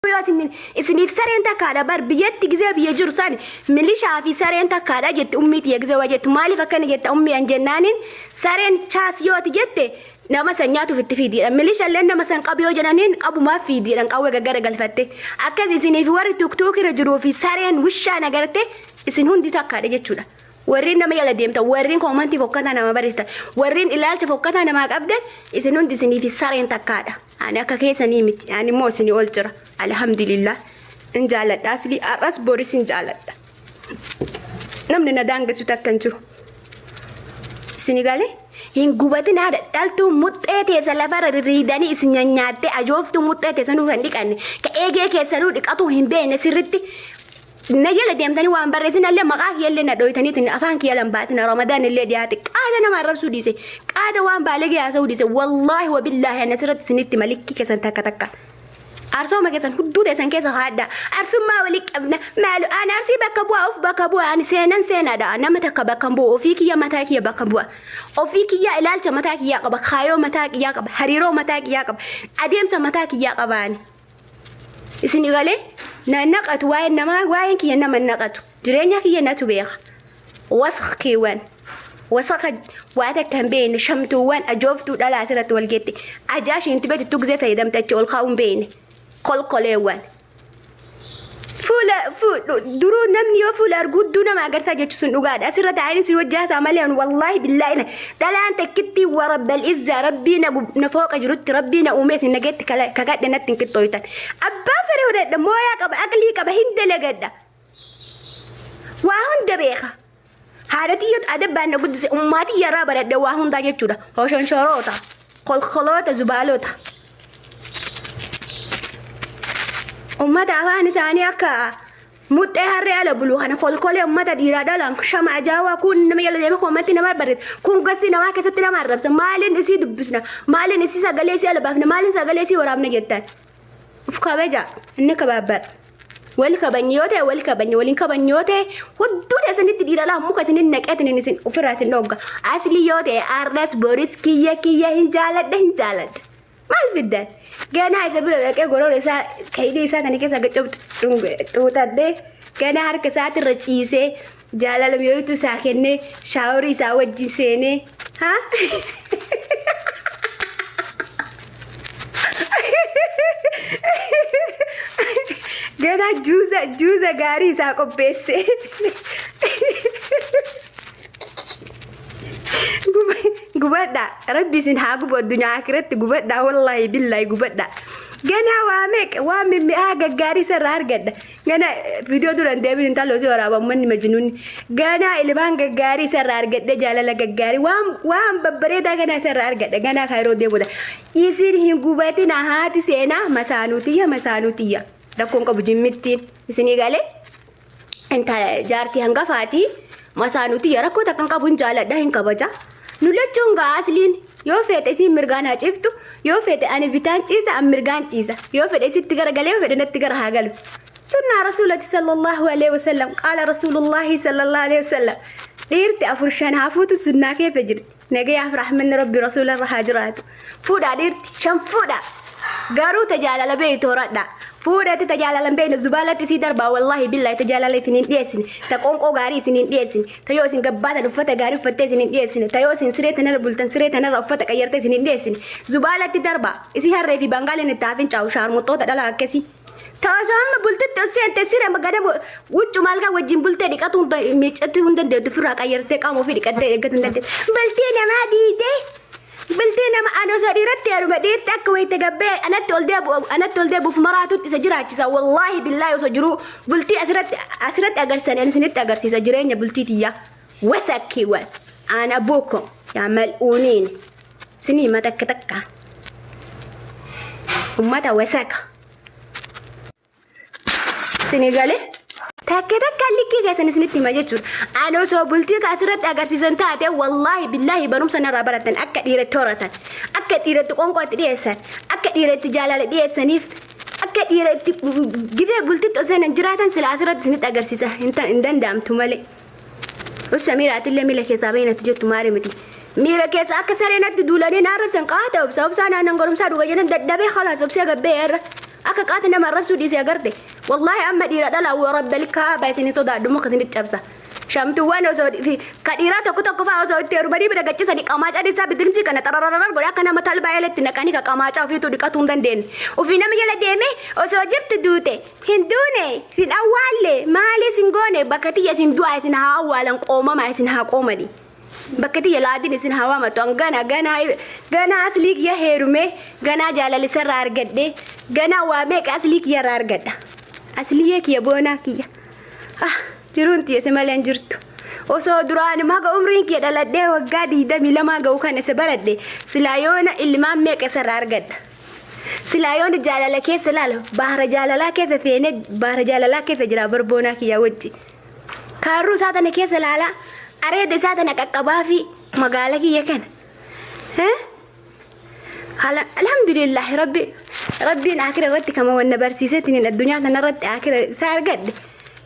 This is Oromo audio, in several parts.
يوتين إسنيف سرين تكادا بار بيت جزء بيجر سان مليشة في سرين تكادا جت أمي تيجزء وجت مالي فكان جت أمي عن جنانين سرين شاس يوت جت nama sanyatu fitti fidi milisha lenda masan qabiyo jananin qabu ma fidi dan qawe gagara galfatte akkas isini fi warri tuktuk ira jiru fi saren wisha nagarte isin hundi takkaade jechuudha warrin nama yala deemta warrin komanti fokkata nama barista warrin ilaalcha fokkata nama qabdan isin hundi isini fi saren takkaada ani akka keessanii miti ani mo isini ol jira alhamdulillah injaaladha asli arras boris injaaladha namni nadangasu takkan jiru isini gale hin gubatin ada daltu muttete salafara ridani isinyanyate ajoftu muttete sanu handikan ka ege ke sanu dikatu himbe ne sirritti najala demtani wan barresin alle maqa yelle na doytani tin afan ki yalan batina ramadan alle diati qada na marab sudise qada wan balege ya saudise wallahi wa billahi ana sirrat sinitti malikki kesan takka arso ma kesan huddude san kesa hada arsu ma walik abna malu ana arsi bakabua ani sena da ana mata kabakambo ofiki ya mataki ya bakabua ofiki ya ilalcha mataki ya qaba khayo mataki ya qaba hariro mataki ya qaba ademsa mataki ya qabani isini gale na naqatu wayin nama wayin ki yana man naqatu jirenya ki yana tubeya wasakh kiwan wasakh wada kan bayin shamtu wan ajoftu dala sirat walgeti ajashi intibati tugze faydam tachol khawum bayin kolkolewan fula duru namni yo fula arguddu nama agarta jechuun dhugaadha asirratti ayin si wajjaa samaliyan wallahi billahi dalaan takkitti wa rabbal izza rabbina nafooqa jirutti rabbina umees nagetti kagadde nattin kittoytan abba fere hodadda moya qaba aqli qaba hindele gadda wa hunda beeka haadatiyyot adabbaanna guddise ummati yarraa badadda waa hundaa jechuudha hoshan shoroota kolkolota zubaalota ummata afaan isaanii akka muxxee harree ala bulu kana kolkolee ummata dhiiraa dhalan shama ajaawaa kun nama yala deeme koomatti nama barreet kun gasti namaa keessatti nama arrabsa maaliin isii dubbisna maaliin isii sagalee isii albaafna maaliin sagalee isii waraabna jettan uf kabaja inni kabaabbar wal kabanyoote wal kabanye waliin kabanyoote hudduu isinitti dhiiraa laa muka isinin naqeetin isin ofirraa isin dhogga asli yoote ardas boris kiyya hin jaaladha maal fiddan gana isa bira daqee gorora isaa kaydii isaa kan keessa gacabtu tuutadde gana harka isaatti irra ciisee jaalala mi'ooytu isaa kennee shaaworii isaa wajjin seenee ha gana juuza gaarii isaa qopheesse gubadda rabbi sin haa gubu addunyaa akiratti gubadda wallahi billahi gubadda gana waa mimmi'aa gaggaarii sarraa argadda gana viidiyoo duran deebiin intalo si waraaban manni majnuun gana ilmaan gaggaarii sarraa argadda jaalala gaggaarii waan babbareedaa gana sarraa argadda gana kaayiroo deemuudha isin hin gubatina haati seenaa masaanuutiyya rakkoon qabu jimmittiin isinii galee inta jaartii hangafaati masaanuutiyya rakkoo takkan qabu hin jaaladha hin kabaja nulachuun gaa asliin yoo fedhe isin mirgaan haa ciftu yoo fedhe ani bitaan ciisa an mirgaan ciisa yoo fedhe isitti garagalee yoo fedhe natti gara haa galu sunnaa rasuulati sallallahu alaihi wasallam qaala rasuulullahi sallallahu alaihi wasallam dhiirti afur shan haafuutu sunnaa keessa jirti nagayaaf rahmanni rabbi rasuularra haa jiraatu fuudhaa dhiirti shan fuudha garuu tajaalala beeytu horadha fuudhati tajaalalan beeyna zubaalatti isii darbaa wallahi billahi tajalala isin hin dhiyeessine ta qonqoo gaarii isin hin dhiyeessine ta yoo isin gabbaatan uffata gaarii uffattee isin hin dhiyeessine ta yoo isin siree tanarra bultan siree tanarra uffata qayyartee isin hin dhiyeessine zubaalatti darbaa isii harree fi bangaaleen itti haafin caa'u shaarmuttoota dhala akkasii taasoo amma bultitti seente siree magada wuccu maalkaa wajjin bultee dhiqatu miiccatti hin dandeettu firraa qayyartee qaama ofii dhiqattee eeggatu hin dandeettu baltee namaa diidee bultii nama ano so dhiiratti aruma dhiirti akka wayite gabbee anatti ol deebuuf maraatutti isa jiraachisa wallahi billahi osoo jiru bultii asirratti agarsiisan isinitti agarsiisa jireenya bultii tiyya wasakkiiwwan ana buuko yaa mal'uuniin sinii matakka ummata wasaka sinii galee takka likki keessan isinitti hima jechuudha ani osoo bultii asirratti agarsiisan taate wallahi billahi barumsa narraa baratan akka dhiiratti horatan akka dhiiratti qonqootti dhiyeessan akka dhiiratti jaalala dhiyeessaniif akka dhiiratti gidee bultitti osoo hin jiraatan sila asirratti isinitti agarsiisa hin danda'amtu malee ussa miiraatillee miila keessaa bahinatti jettu maali miti miira keessa akka sareenatti duulanii naarrabsan qaata obsaa naannan gorumsaa dhuga jedhan dadhabee khalaas obsee gabbee irra أكا قاتنا مرة سودي سيقرتي والله أما ديرا دلا ورب الكعبة سني صدا دمك سني تشبسا شامتو وانا سودي كديرا تكو تكو فا سودي تربدي بدا جتي سني قماج أدي ساب دمسي كنا ترارارار قول أكنا متال بايلت نكاني كقماج أو في تودي كاتون دين وفي نام يلا ديمي وسوجرت دوتي هندوني سن أولي مالي سنغوني بكتي يسن دوا سن هاوالا قوما ما سن ها قوما دي بكتي يلا دي سن هوا ما تون غنا أصليك يا هيرومي غنا جالالي سرار قدي غنا وامك أصليك يا رار قد أصليك يا بونا كيا جرونتي يا سمالين جرتو وسو دراني ما عمرين كي دلدي وقادي دمي لما جو كان سبردي سلايونا اللي ما ميك سرار قد سلايون جالala keessa laala bahara jaalalaa keessa feene bahara jaalalaa keessa jira barboonaa kiyya wajji kaaruu saatana keessa laala areeda saatana qaqqabaa fi magaala kiyya kana alhamdulillah rabbiin akira irratti kama wanna barsiisetiin addunyaa tana irratti akira isaa argadhe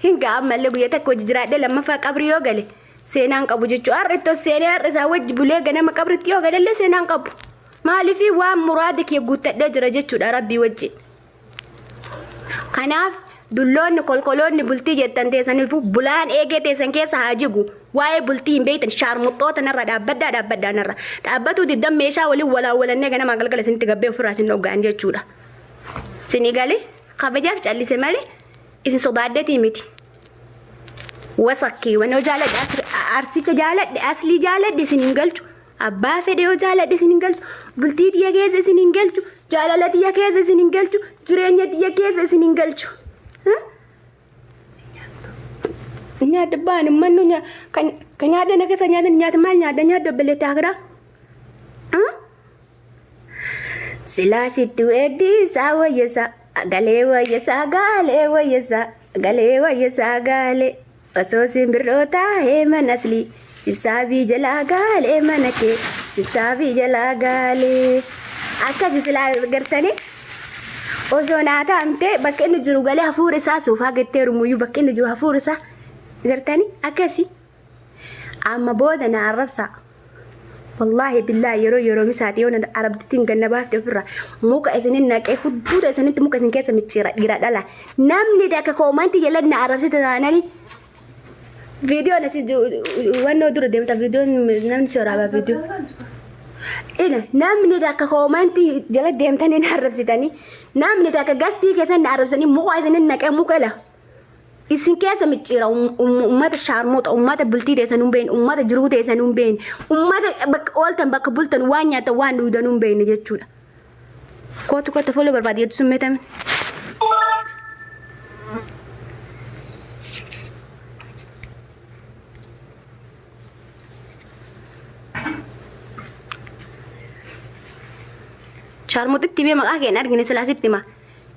hinga ammallee guyyaa takko jiraadhe lammaffaa qabri yoo gale seenaan qabu jechuu har'itto seenee har'isaa wajji bulee ganama qabritti yoo galellee seenaan qabu maalifi waan muraadك يغوتدhe jira jechuudha rabbi wajji kanaaf dulloonni kolkoloonni bultii jettan teessaniif bulaan eegee teessan keessa haajigu waa'ee bultii hin beeytan shaarmuxxoota narra dhaabbaddaa narra dhaabbatu diddan meeshaa waliin walaawalannee ganama galgala isinitti gabbee ofirraatiin dhoggaan jechuudha sinii galee kabajaaf callise malee isin sodaaddeetii miti wasakkii wanoo jaaladhe arsicha jaaladhe aslii jaaladhe isin hin galchu abbaa fedhe yoo jaaladhe isin hin galchu bultii xiyya keessa isin hin galchu jaalala xiyya keessa isin hin galchu jireenya xiyya keessa isin hin galchu nyaata baan mannu kan nyaata na keessa nyaata nyaata maal nyaata obboleetti akira silaa sitti weeddiisaa wayyesaa galee wayyesaa galee wayyesaa galee osoo simbirrootaa heeman aslii sibsaabii jalaa gaalee mana kee sibsaabii jalaa gaalee akkasi silaa gartanii osoo naata amtee bakka inni jiru galee hafuura isaa suufaa gatteeru muyyuu bakka inni jiru hafuura isaa gartanii akkasi amma booda na arrabsaa wallahi billahi yeroo misaati yoo na arabditiin ganna baafte ofirraa muka isinin naqee hudduuta isinitti muka isin keessa micciira dhiira dhala namni dakka koomanti jala na arrabsite taananii video nasi wanno dura demta video namni sooraba video ina namni dakka commenti jala demtani na arabsitani namni dakka gasti keessa na arabsani muka isinin naqee muka la isin keessa micciira ummata shaarmota ummata bultii teessan humbeen ummata jiruu teessan humbeen ummata bakka ooltan bakka bultan waan nyaata waan dhuudan humbeen jechuudha kootu follow barbaadiyatu summeetame شارموطتي بيه مقاك يعني أرجعني سلاسيتي ما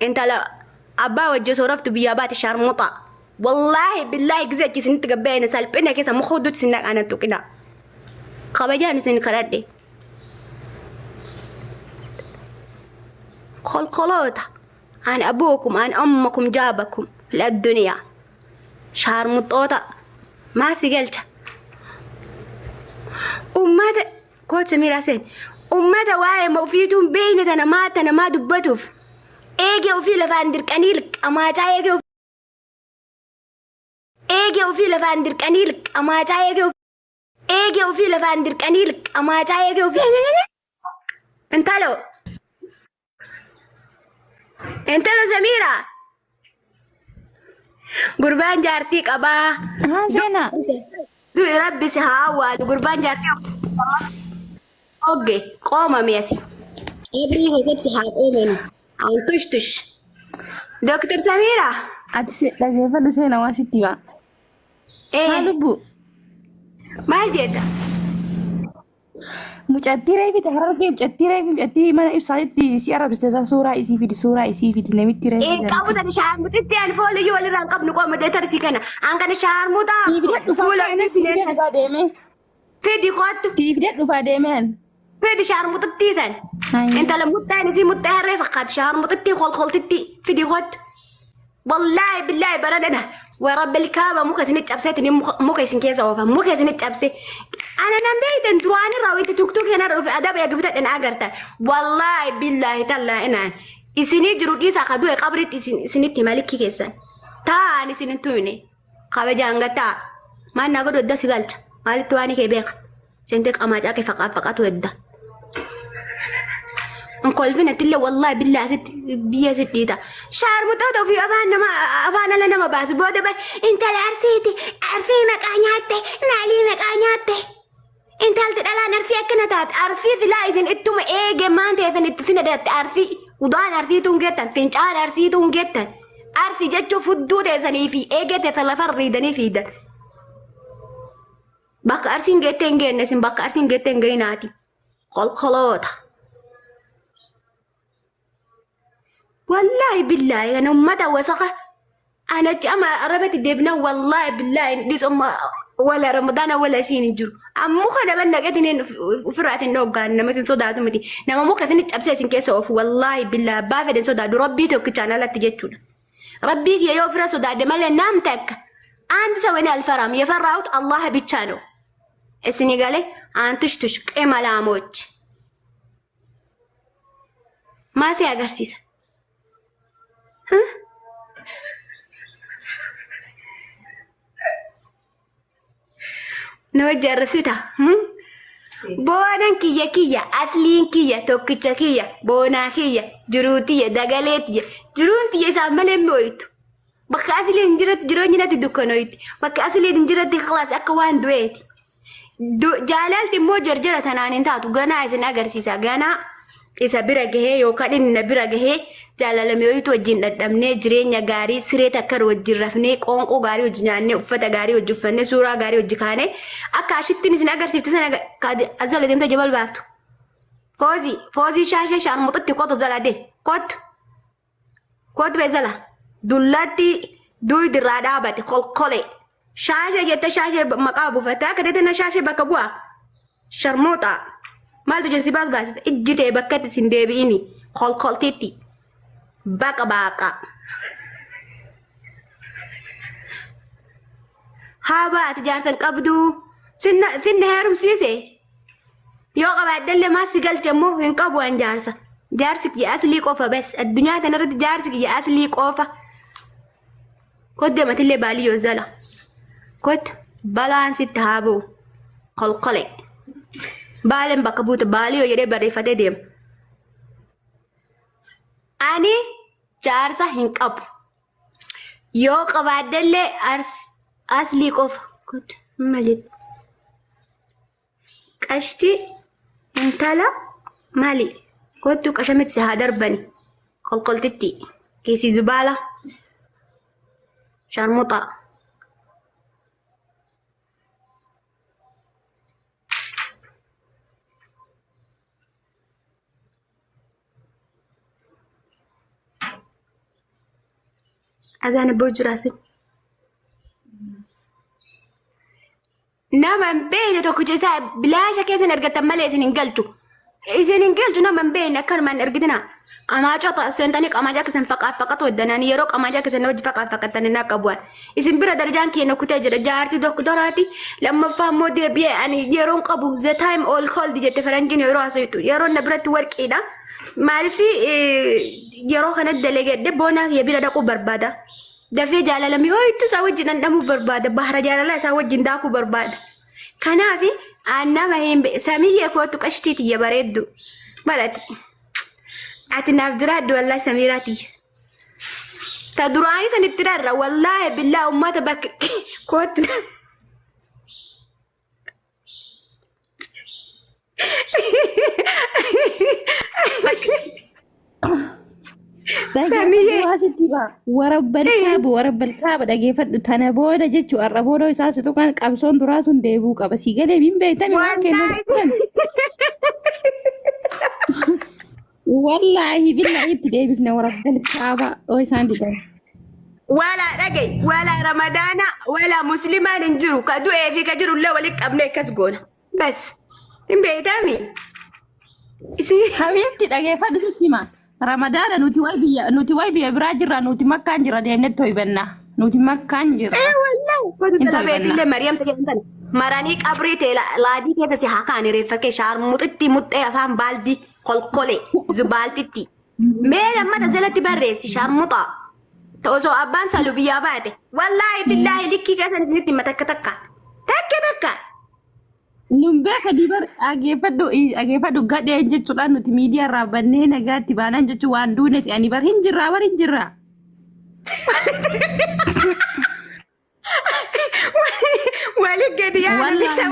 أنت لا أبا وجه صورفت بيابات شارموطة والله بالله جزء كيس أنت جبين سالبنا كيس مخدود سنك أنا توكنا خبجان سن كردي خلقلوت عن أبوكم عن أمكم جابكم للدنيا شارموطة ما سجلت أمات كوت ميراسين ummata waa'ee mawfiituun beeyne tana maa dubbatuuf eegee ofii lafaan dirqanii liqamaachaa eegee ofii lafaan dirqanii liqamaachaa eegee ofii lafaan dirqanii liqamaachaa eegee ofii intalo Zamiira gurbaan jaartii qabaa Zena rabbi si haa awwaalu gurbaan jaartii اوكي قومه ميسي ابري هسبسي حاقومني عن تشتش دكتور سميرة لازم فلو سينا واسيتي ما هالبو ما جيتا مجاتيري بتهرجي مجاتيري ما إبصادتي سيارة بستة صورة إسي في نميت ترى إيه كابو تاني شهر متدي أنا فول يو اللي رانقب نقوم مدتر سكنا أنك شهر مدا فول فيدي خاطر تيفيدات وفاديمان فيدي شهر متتيسن انت لما تاني زي متهري فقط شهر متتي خل تتي فيدي خاطر والله بالله بردنا ورب الكعبة مو كاسين تجابسيتني مو كاسين كيسا وفا مو كاسين تجابسي أنا نبيت انترواني راويت توك توك هنا في أداب يا جبتت أنا أجرت والله بالله تلا أنا إسني جرودي ساكدو قبرت إسني تمالك كيسان تاني إسني تويني خبجان غتا ما نقدر ودا سيغالت مالي تواني كيبيق سنتك أما جاكي فقط ودا نقول فينا تلا والله بالله ست بيا ستيتا شعر متوتو في أبانا لنا ما باس بودا باي انت العرسيتي عرفي مكانياتي نالي مكانياتي انت هل تدلا نرفي أكنتات عرفي لا إذن اتوم ايه ما انت إذن اتفين دات عرفي ودان عرفي تونجتن فينجان عرفي تونجتن عرفي جاتشو فدو ديساني في ايه جاتي ثلاثة ريداني في دا بك أرسين جتن جنسين بك أرسين جتن جيناتي خلوطة والله بالله أنا متى وسخة أنا جامع ربت دبنا والله بالله ديس ولا رمضان ولا شيء نجور أمو خنا بنا قدين فرات النوجا نما تنصدع تمتي نما مو كثني أبسس كيسوف والله بالله بافد صدع ربي توكتشانا لا تجتونا ربي يا يوفر صدع دمال نامتك أنت سوينا الفرام يفرعوت الله بيتشانو السنغالي أنتش تشك إما موت ما سيأجرسيس ها نوجه رسيتها بونان كيا أصلين كيا توكيتشا كيا بونا كيا جروتيا دغاليتيا جرونتيا سامل مويت بقى أصلين جرت جرونينا تدكنويت بقى أصلين جرت خلاص أكوان دويتي جالالتي مو جرجرة تنانين تاتو غانا إسن أغرسيسا غانا إسا برغهي يوكادين نبرغهي جالالم يويتو وجين ددمني جرينيا غاري سريتا كر وجرفني قونقو غاري وجناني وفتا غاري وجفني سورا غاري وجكاني أكاشتين إسن أغرسيفتي سنة قاد أزال ديمتا جبال بافتو فوزي شاشة شان مطتي قوتو زلادي قوت بزلا دولاتي دوي درادابتي قلقلي شاشة جت شاشة مقابو فتا كدتنا شاشة بكبوا شرموطة مالتو جنسيبات باس اجتي بكت سندبيني خل تيتي باكا هابا تجارتن قبدو سن هيرم سيسي يو قبا دل ما سيقل جمو ينقبو عن جارسة جارسك يا أصلي قوفة بس الدنيا تنرد جارسك يا أصلي قوفة قدمت اللي بالي يوزلا كوت بالانس تهابو قلقلي بالن بكبوت باليو يدي بريفته ديم اني جارسا هنقب يو قبادل اصلي قف كوت مالي قشتي انتلا مالي كوت قشمت سهادر بني قلقلتتي كيسي زبالة شرمطة أذان بوجراسي نعم بين توكجسا بلاش كيس نرجع تملي إذن إنجلتو نعم بين كل ما نرجعنا أما جاتا سنتاني أما جاك سن فقط ودناني يروك أما جاك سن وجه فقط تننا كبوان إذن برا درجان كي نكتاجر جارتي دكتوراتي لما فهموا دي بيه يعني يرون قبو the time all called جت فرنجين يروح سيتو يرون نبرت ورك إذا ما في يروح ندلقة دبونا يبينا دكو بربادة دفي جالا لم يويتو سوجنا ندمو بربادة بحر جالا لا سوجنا داكو بربادة كنافي أنا ما هي سامية كوتو كشتيتي يا بريدو براتي أتناف جراد والله سميراتي تدراني سنترر والله بالله وما تبك كوت سامية ورب الكعب دقيفة تنبودا جتشو الربودا يساسة كان قبصون دراسون ديبوكا بس يقالي بين بيتا والله بالله يبتدي بفنا ورب الكعبة ويساندي ده ولا رجي ولا رمضان ولا مسلمة ننجرو كدو في كجرو لا ولك أبناء كسجونا بس إن بيتامي حبيبتي دقيفة دسيما رمضان نوتي واي براجرة نوتي مكان جرا ديم نتوي بنا نوتي مكان جرا والله كنت تلابيت اللي مريم تجنتن مرانيك أبريتي لا دي كيف سيحكاني رفكي شعر متتي متأ فهم بالدي قلقلي زبالتي ما لما نزلت بريسي شرمطة توزو أبان سالو بياباتي والله بالله لكي كذا نسيت ما تك تك Lumbee kadibar ageeffadhu gadhee jechuudhaan nuti miidiyaa irraa bannee nagaatti baanaan jechuun waan duunes ani bar hin jirraa. Wali gadi yaa bisha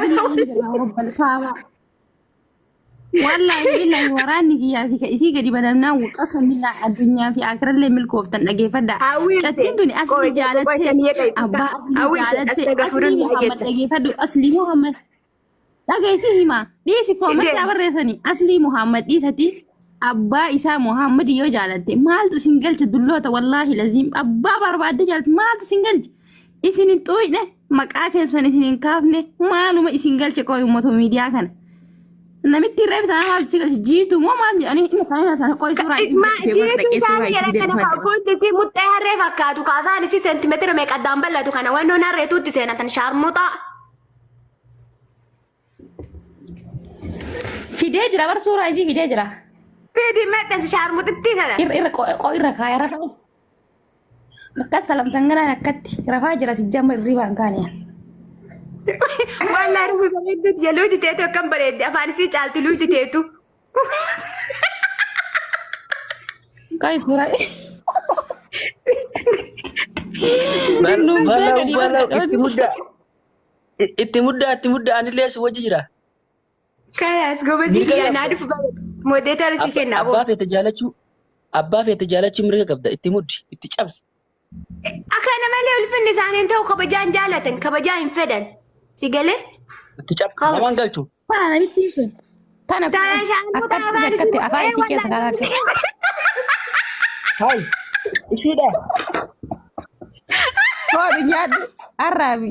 Wallahi billahi waraanni kiyyaa fi isii gadi banamnaan qasam billah addunyaa fi akirallee milkooftan dhageeffadha. Cattiin tuni asli jaalatte abbaa asli jaalatte asli Muhammad dhageeffadhu asli Muhammad. Dhageessi hima dhiisi koomataa barreessanii asli Muhammad dhiisati abbaa isaa Muhammad yoo jaalatte maaltu isin galche dulloota wallaahi laziim abbaa barbaadde jaalatte maaltu isin galche isin hin xuuyne maqaa keessan isin hin kaafne maaluma isin galche qooyi uummata miidiyaa kana namitti reebsa maaltu isin galche jiitu moo maal jedhanii inni kana qooyi suuraa isin jiitu isaanii jedhan kana fuulli isii muxxee harree fakkaatu kaafaan isii seentimeetira meeqaddaan bal'atu kana wannoon harreetuutti seenatan shaarmuxaa. Fidee jira bar suuraa isii fidee jira. Fidee maxxansi shaarmuxitti sana. Irra kaaya rafaa. Akkas salamtan ganaan akkatti rafaa jira si jamma irribaan kaaniya. Wallahi rufi bareedduuti yaa luuti teetu akkam bareedde afaan isii caalti luuti teetu. Kaay suuraa. Itti muddaa anillee si wajji jira. Kanas gobatii kiyyaa naa dhufu moodeetara si kennaa boo. Abbaa feete jaalachuu mirga qabda itti muddi itti cabsi. Akkana malee ulfinni isaanii ta'u kabajaan jaalatan kabajaa hin fedhan si galee. Itti cabsi namaan galchu. Faana bittiisu. Tana akkatti afaan isii keessa kalaate. Hai ishiidha. Hoodhi nyaadhu arraabi.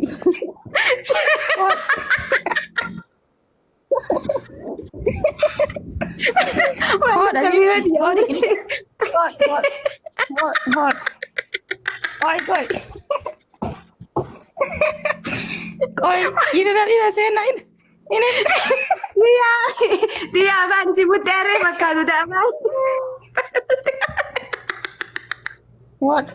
Ini saya ini. Dia apaan sih mutere fakkaatu ta'a. What?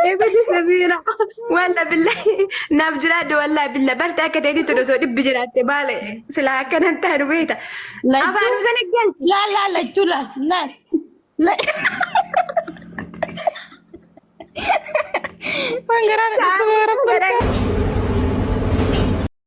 Ebedi Samira walla billahi naaf jiraadde walla billah barta akka ta'e tu dosoo dhibbi jiraatte baale sila akkanan ta'an beeta afaan sana galchi la chula la Manggaran itu